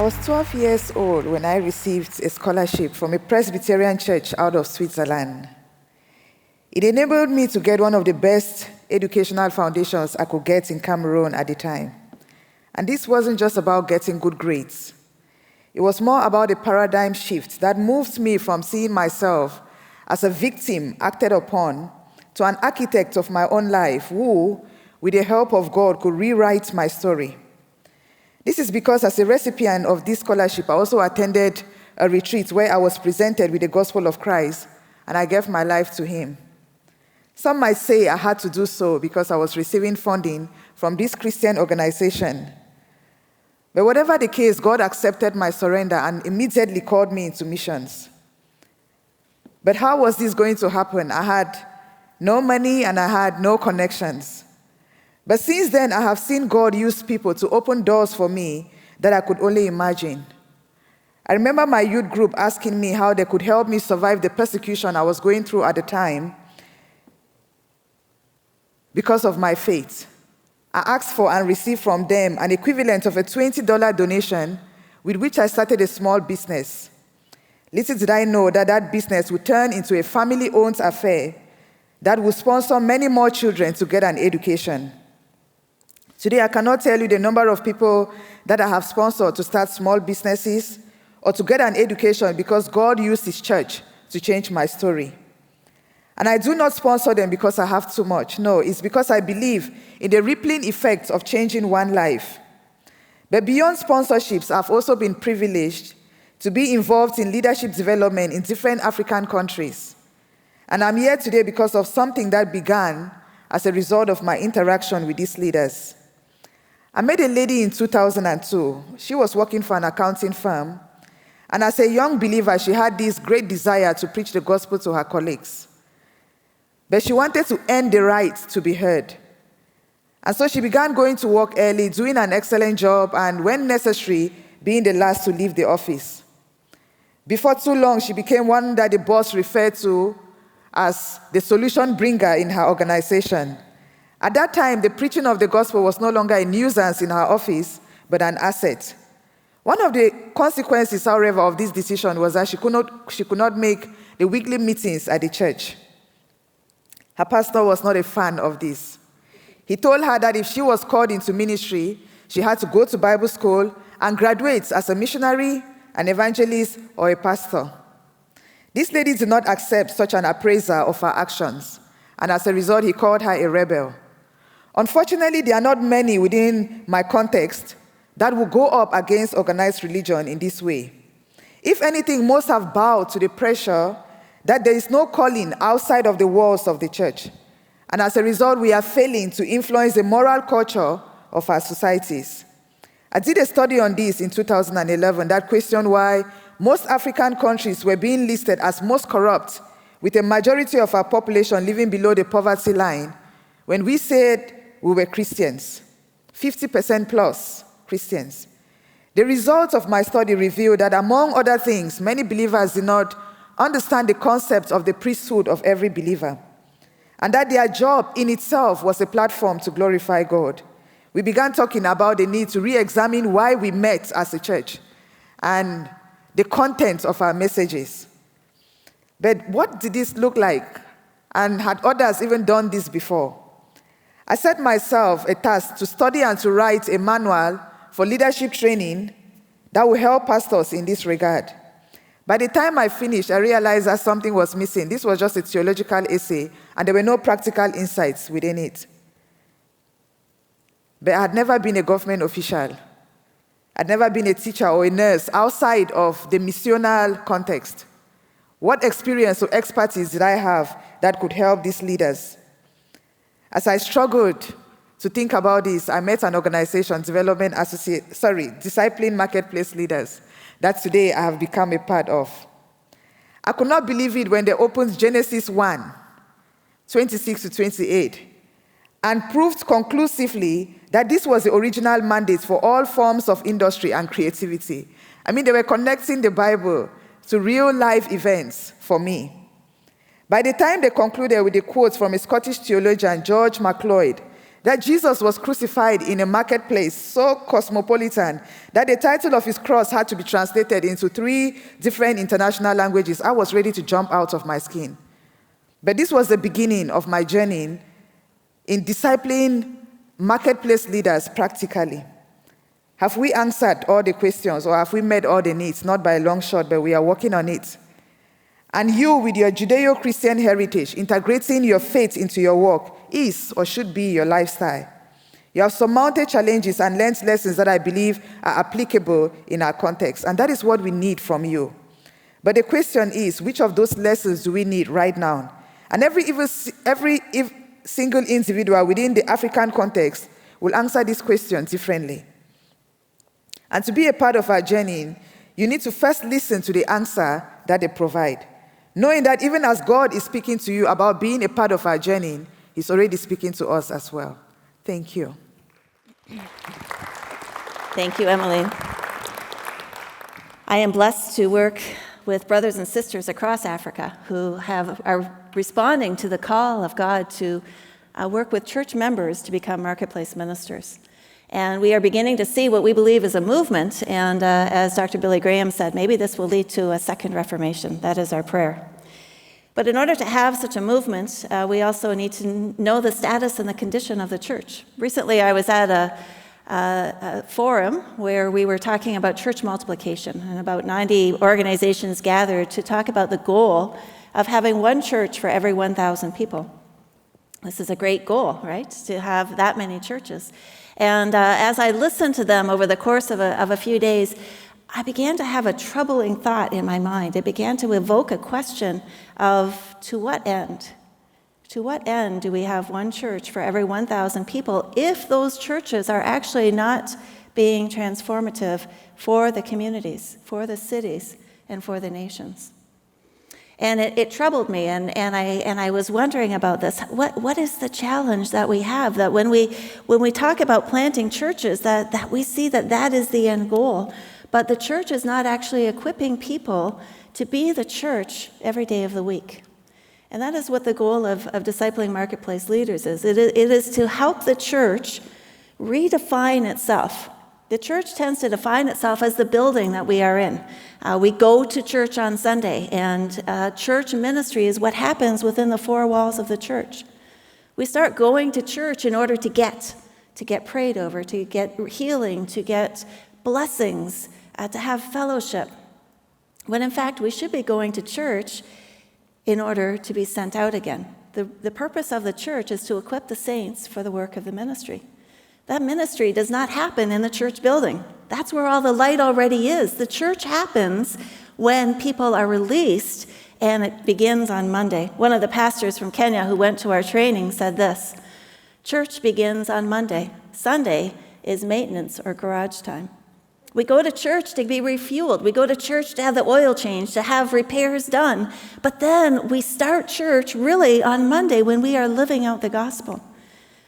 was 12 years old when I received a scholarship from a Presbyterian church out of Switzerland. It enabled me to get one of the best educational foundations I could get in Cameroon at the time. And this wasn't just about getting good grades. It was more about a paradigm shift that moved me from seeing myself as a victim acted upon to an architect of my own life who, with the help of God, could rewrite my story. This is because as a recipient of this scholarship, I also attended a retreat where I was presented with the gospel of Christ, and I gave my life to him. Some might say I had to do so because I was receiving funding from this Christian organization. But whatever the case, God accepted my surrender and immediately called me into missions. But how was this going to happen? I had no money and I had no connections. But since then, I have seen God use people to open doors for me that I could only imagine. I remember my youth group asking me how they could help me survive the persecution I was going through at the time because of my faith. I asked for and received from them an equivalent of a $20 donation with which I started a small business. Little did I know that that business would turn into a family-owned affair that would sponsor many more children to get an education. Today, I cannot tell you the number of people that I have sponsored to start small businesses or to get an education because God used his church to change my story. And I do not sponsor them because I have too much. No, it's because I believe in the rippling effects of changing one life. But beyond sponsorships, I've also been privileged to be involved in leadership development in different African countries. And I'm here today because of something that began as a result of my interaction with these leaders. I met a lady in 2002. She was working for an accounting firm. And as a young believer, she had this great desire to preach the gospel to her colleagues. But she wanted to earn the right to be heard. And so she began going to work early, doing an excellent job, and when necessary, being the last to leave the office. Before too long, she became one that the boss referred to as the solution bringer in her organization. At that time, the preaching of the gospel was no longer a nuisance in her office, but an asset. One of the consequences, however, of this decision was that she could not make the weekly meetings at the church. Her pastor was not a fan of this. He told her that if she was called into ministry, she had to go to Bible school and graduate as a missionary, an evangelist, or a pastor. This lady did not accept such an appraiser of her actions, and as a result, he called her a rebel. Unfortunately, there are not many within my context that will go up against organized religion in this way. If anything, most have bowed to the pressure that there is no calling outside of the walls of the church. And as a result, we are failing to influence the moral culture of our societies. I did a study on this in 2011 that questioned why most African countries were being listed as most corrupt, with a majority of our population living below the poverty line, when we said we were Christians, 50% plus Christians. The results of my study revealed that, among other things, many believers did not understand the concept of the priesthood of every believer, and that their job in itself was a platform to glorify God. We began talking about the need to re-examine why we met as a church and the content of our messages. But what did this look like? And had others even done this before? I set myself a task to study and to write a manual for leadership training that will help pastors in this regard. By the time I finished, I realized that something was missing. This was just a theological essay, and there were no practical insights within it. But I had never been a government official. I'd never been a teacher or a nurse outside of the missional context. What experience or expertise did I have that could help these leaders? As I struggled to think about this, I met an organization, Discipling Marketplace Leaders, that today I have become a part of. I could not believe it when they opened Genesis 1, 26 to 28, and proved conclusively that this was the original mandate for all forms of industry and creativity. I mean, they were connecting the Bible to real-life events for me. By the time they concluded with the quotes from a Scottish theologian, George MacLeod, that Jesus was crucified in a marketplace so cosmopolitan that the title of his cross had to be translated into 3 different international languages, I was ready to jump out of my skin. But this was the beginning of my journey in discipling marketplace leaders practically. Have we answered all the questions, or have we met all the needs? Not by a long shot, but we are working on it. And you, with your Judeo-Christian heritage, integrating your faith into your work is or should be your lifestyle. You have surmounted challenges and learned lessons that I believe are applicable in our context, and that is what we need from you. But the question is, which of those lessons do we need right now? And every single individual within the African context will answer this question differently. And to be a part of our journey, you need to first listen to the answer that they provide, knowing that even as God is speaking to you about being a part of our journey, he's already speaking to us as well. Thank you. Thank you, Emmeline. I am blessed to work with brothers and sisters across Africa who are responding to the call of God to work with church members to become marketplace ministers. And we are beginning to see what we believe is a movement, and as Dr. Billy Graham said, maybe this will lead to a second Reformation. That is our prayer. But in order to have such a movement, we also need to know the status and the condition of the church. Recently, I was at a forum where we were talking about church multiplication, and about 90 organizations gathered to talk about the goal of having one church for every 1,000 people. This is a great goal, right? To have that many churches. And as I listened to them over the course of a few days, I began to have a troubling thought in my mind. It began to evoke a question of, to what end? To what end do we have one church for every 1,000 people if those churches are actually not being transformative for the communities, for the cities, and for the nations? And it troubled me, and I was wondering about this. What is the challenge that we have? That when we talk about planting churches, that we see that is the end goal, but the church is not actually equipping people to be the church every day of the week. And that is what the goal of discipling marketplace leaders is. It is to help the church redefine itself. The church tends to define itself as the building that we are in. We go to church on Sunday, and church ministry is what happens within the 4 walls of the church. We start going to church in order to get prayed over, to get healing, to get blessings, to have fellowship. When in fact, we should be going to church in order to be sent out again. The purpose of the church is to equip the saints for the work of the ministry. That ministry does not happen in the church building. That's where all the light already is. The church happens when people are released, and it begins on Monday. One of the pastors from Kenya who went to our training said this: church begins on Monday. Sunday is maintenance or garage time. We go to church to be refueled. We go to church to have the oil changed, to have repairs done. But then we start church really on Monday when we are living out the gospel.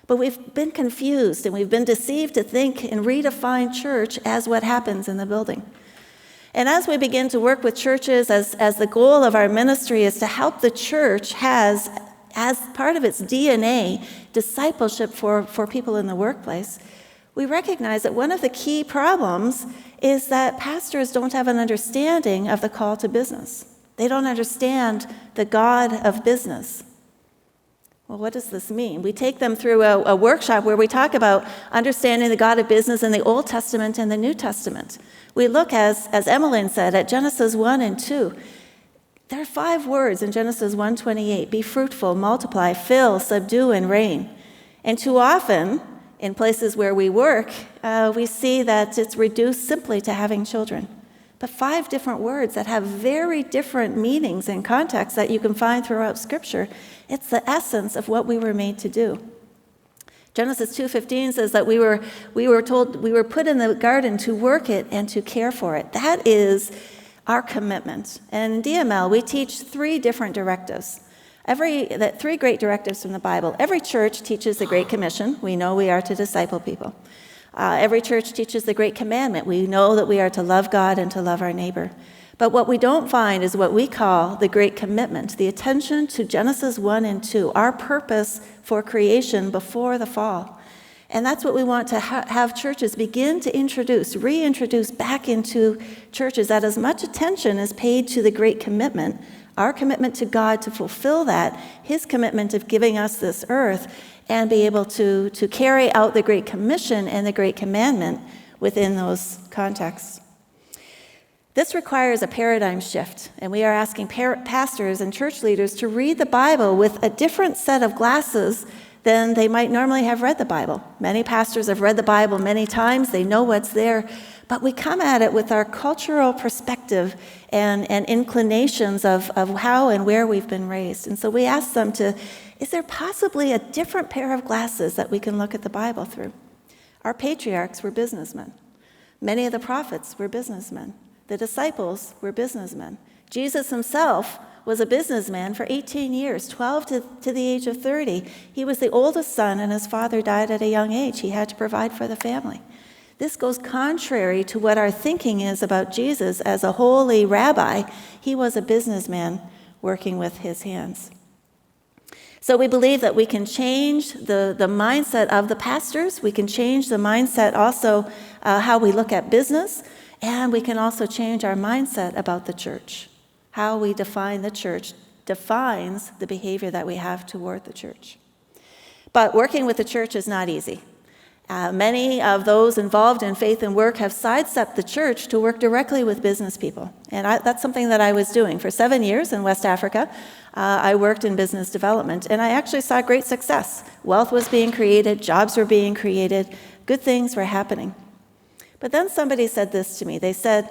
But we've been confused and we've been deceived to think and redefine church as what happens in the building. And as we begin to work with churches, as the goal of our ministry is to help the church has, as part of its DNA, discipleship for people in the workplace, we recognize that one of the key problems is that pastors don't have an understanding of the call to business. They don't understand the God of business. Well, what does this mean? We take them through a workshop where we talk about understanding the God of business in the Old Testament and the New Testament. We look, as Emmeline said, at Genesis 1 and 2. There are 5 words in Genesis 1:28: be fruitful, multiply, fill, subdue, and reign. And too often, in places where we work, we see that it's reduced simply to having children. But 5 different words that have very different meanings and contexts that you can find throughout Scripture. It's the essence of what we were made to do. Genesis 2:15 says that we were told we were put in the garden to work it and to care for it. That is our commitment. And in DML, we teach 3 different directives. 3 great directives from the Bible. Every church teaches the Great Commission. We know we are to disciple people. Every church teaches the Great Commandment. We know that we are to love God and to love our neighbor. But what we don't find is what we call the Great Commitment, the attention to Genesis 1 and 2, our purpose for creation before the fall. And that's what we want to have churches begin to reintroduce back into churches, that as much attention is paid to the Great Commitment, our commitment to God to fulfill that, his commitment of giving us this earth, and be able to carry out the Great Commission and the Great Commandment within those contexts. This requires a paradigm shift, and we are asking pastors and church leaders to read the Bible with a different set of glasses than they might normally have read the Bible. Many pastors have read the Bible many times, they know what's there, but we come at it with our cultural perspective and inclinations of how and where we've been raised. And so we ask them is there possibly a different pair of glasses that we can look at the Bible through? Our patriarchs were businessmen. Many of the prophets were businessmen. The disciples were businessmen. Jesus himself was a businessman for 18 years, 12 to the age of 30. He was the oldest son, and his father died at a young age. He had to provide for the family. This goes contrary to what our thinking is about Jesus as a holy rabbi. He was a businessman working with his hands. So we believe that we can change the mindset of the pastors. We can change the mindset also how we look at business, and we can also change our mindset about the church. How we define the church defines the behavior that we have toward the church. But working with the church is not easy. Many of those involved in faith and work have sidestepped the church to work directly with business people. And that's something that I was doing. For 7 years in West Africa, I worked in business development, and I actually saw great success. Wealth was being created, jobs were being created, good things were happening. But then somebody said this to me. They said,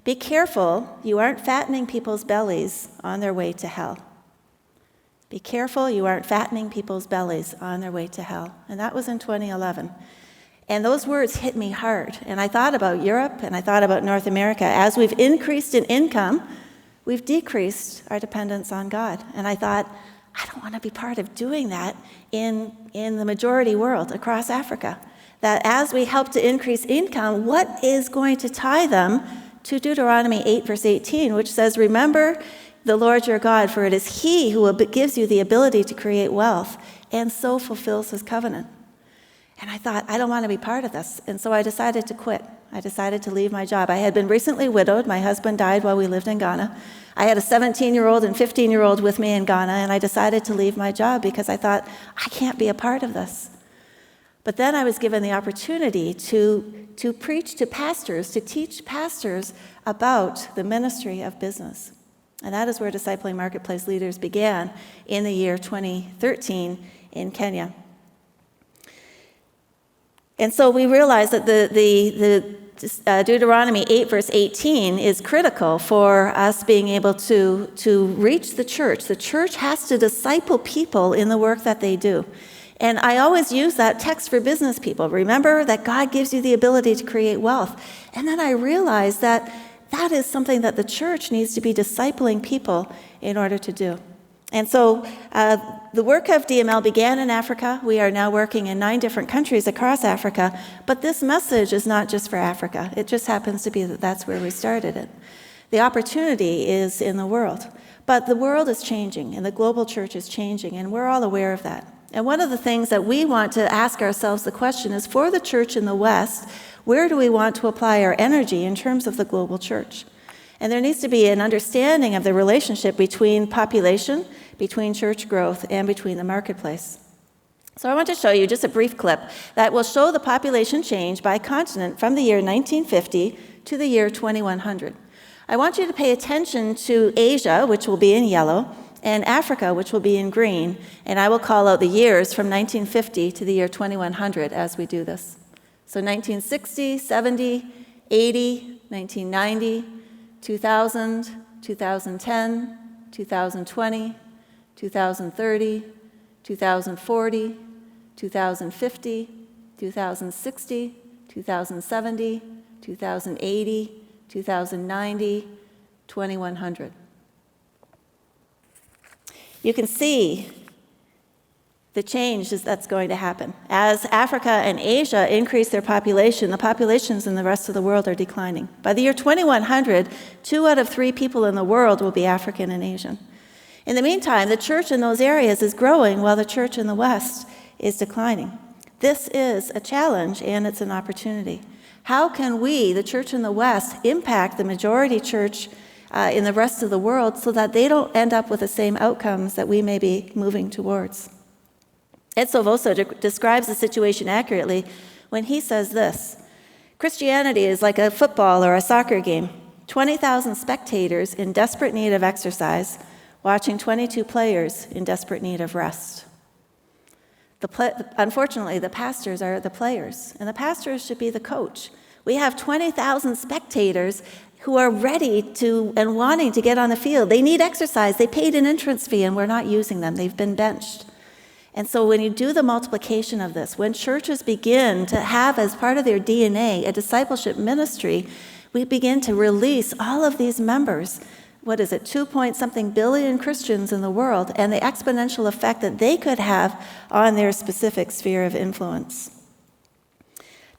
"Be careful, you aren't fattening people's bellies on their way to hell." Be careful, you aren't fattening people's bellies on their way to hell. And that was in 2011. And those words hit me hard. And I thought about Europe, and I thought about North America. As we've increased in income, we've decreased our dependence on God. And I thought, I don't want to be part of doing that in the majority world across Africa. That as we help to increase income, what is going to tie them to Deuteronomy 8, verse 18, which says, "Remember the Lord your God, for it is he who gives you the ability to create wealth and so fulfills his covenant." And I thought, I don't want to be part of this. And so I decided to quit. I decided to leave my job. I had been recently widowed. My husband died while we lived in Ghana. I had a 17-year-old and 15-year-old with me in Ghana, and I decided to leave my job because I thought, I can't be a part of this. But then I was given the opportunity to preach to pastors, to teach pastors about the ministry of business. And that is where Discipling Marketplace Leaders began in the year 2013 in Kenya. And so we realized that the Deuteronomy 8, verse 18 is critical for us being able to reach the church. The church has to disciple people in the work that they do. And I always use that text for business people. Remember that God gives you the ability to create wealth. And then I realized that that is something that the church needs to be discipling people in order to do. And so the work of DML began in Africa. We are now working in 9 different countries across Africa. But this message is not just for Africa. It just happens to be that that's where we started it. The opportunity is in the world. But the world is changing, and the global church is changing, and we're all aware of that. And one of the things that we want to ask ourselves the question is, for the church in the West, where do we want to apply our energy in terms of the global church? And there needs to be an understanding of the relationship between population, between church growth, and between the marketplace. So I want to show you just a brief clip that will show the population change by continent from the year 1950 to the year 2100. I want you to pay attention to Asia, which will be in yellow, and Africa, which will be in green, and I will call out the years from 1950 to the year 2100 as we do this. So 1960, 70, 80, 1990, 2000, 2010, 2020, 2030, 2040, 2050, 2060, 2070, 2080, 2090, 2100. You can see the change that's going to happen. As Africa and Asia increase their population, the populations in the rest of the world are declining. By the year 2100, 2 out of 3 people in the world will be African and Asian. In the meantime, the church in those areas is growing while the church in the West is declining. This is a challenge, and it's an opportunity. How can we, the church in the West, impact the majority church in the rest of the world so that they don't end up with the same outcomes that we may be moving towards? Ed Silvoso describes the situation accurately when he says this: Christianity is like a football or a soccer game. 20,000 spectators in desperate need of exercise, watching 22 players in desperate need of rest. Unfortunately, the pastors are the players, and the pastors should be the coach. We have 20,000 spectators who are ready to and wanting to get on the field. They need exercise. They paid an entrance fee, and we're not using them. They've been benched. And so when you do the multiplication of this, when churches begin to have as part of their DNA a discipleship ministry, we begin to release all of these members. 2-point-something billion Christians in the world, and the exponential effect that they could have on their specific sphere of influence.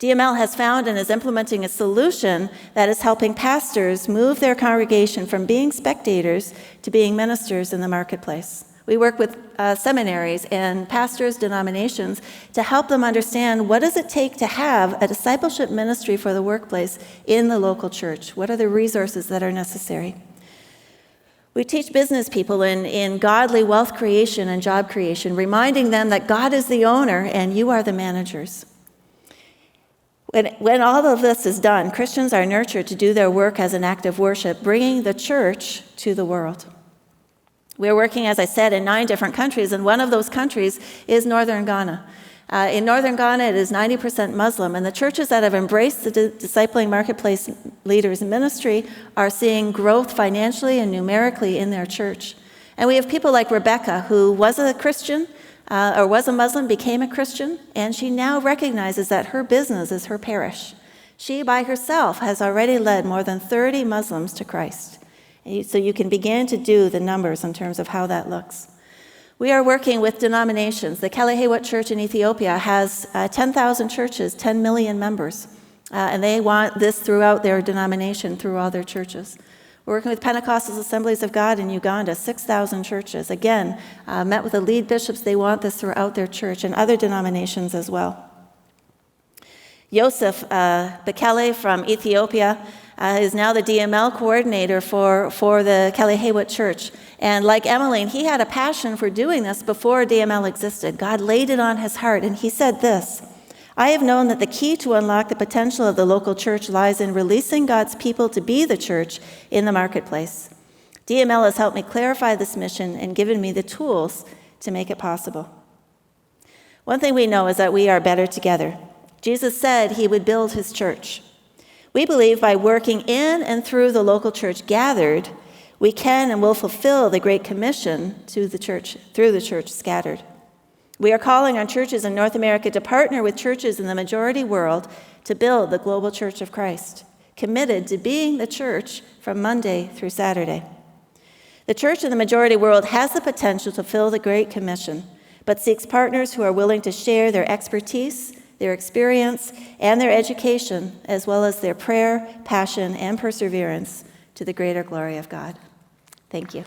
DML has found and is implementing a solution that is helping pastors move their congregation from being spectators to being ministers in the marketplace. We work with seminaries and pastors' denominations to help them understand what does it take to have a discipleship ministry for the workplace in the local church. What are the resources that are necessary? We teach business people in godly wealth creation and job creation, reminding them that God is the owner and you are the managers. When all of this is done, Christians are nurtured to do their work as an act of worship, bringing the church to the world. We're working, as I said, in 9 different countries, and one of those countries is northern Ghana. In northern Ghana, it is 90% Muslim, and the churches that have embraced the Discipling Marketplace Leaders ministry are seeing growth financially and numerically in their church. And we have people like Rebecca, who was a Christian, or was a Muslim, became a Christian, and she now recognizes that her business is her parish. She, by herself, has already led more than 30 Muslims to Christ. So you can begin to do the numbers in terms of how that looks. We are working with denominations. The Kalehewat Church in Ethiopia has 10,000 churches, 10 million members, and they want this throughout their denomination, through all their churches. We're working with Pentecostal Assemblies of God in Uganda, 6,000 churches. Again, met with the lead bishops. They want this throughout their church and other denominations as well. Yosef Bekele from Ethiopia is now the DML coordinator for the Kalehewat Church. And like Emmeline, he had a passion for doing this before DML existed. God laid it on his heart, and he said this: I have known that the key to unlock the potential of the local church lies in releasing God's people to be the church in the marketplace. DML has helped me clarify this mission and given me the tools to make it possible. One thing we know is that we are better together. Jesus said he would build his church. We believe by working in and through the local church gathered, we can and will fulfill the Great Commission to the church, through the church scattered. We are calling on churches in North America to partner with churches in the majority world to build the global church of Christ, committed to being the church from Monday through Saturday. The church in the majority world has the potential to fulfill the Great Commission, but seeks partners who are willing to share their expertise, their experience, and their education, as well as their prayer, passion, and perseverance to the greater glory of God. Thank you.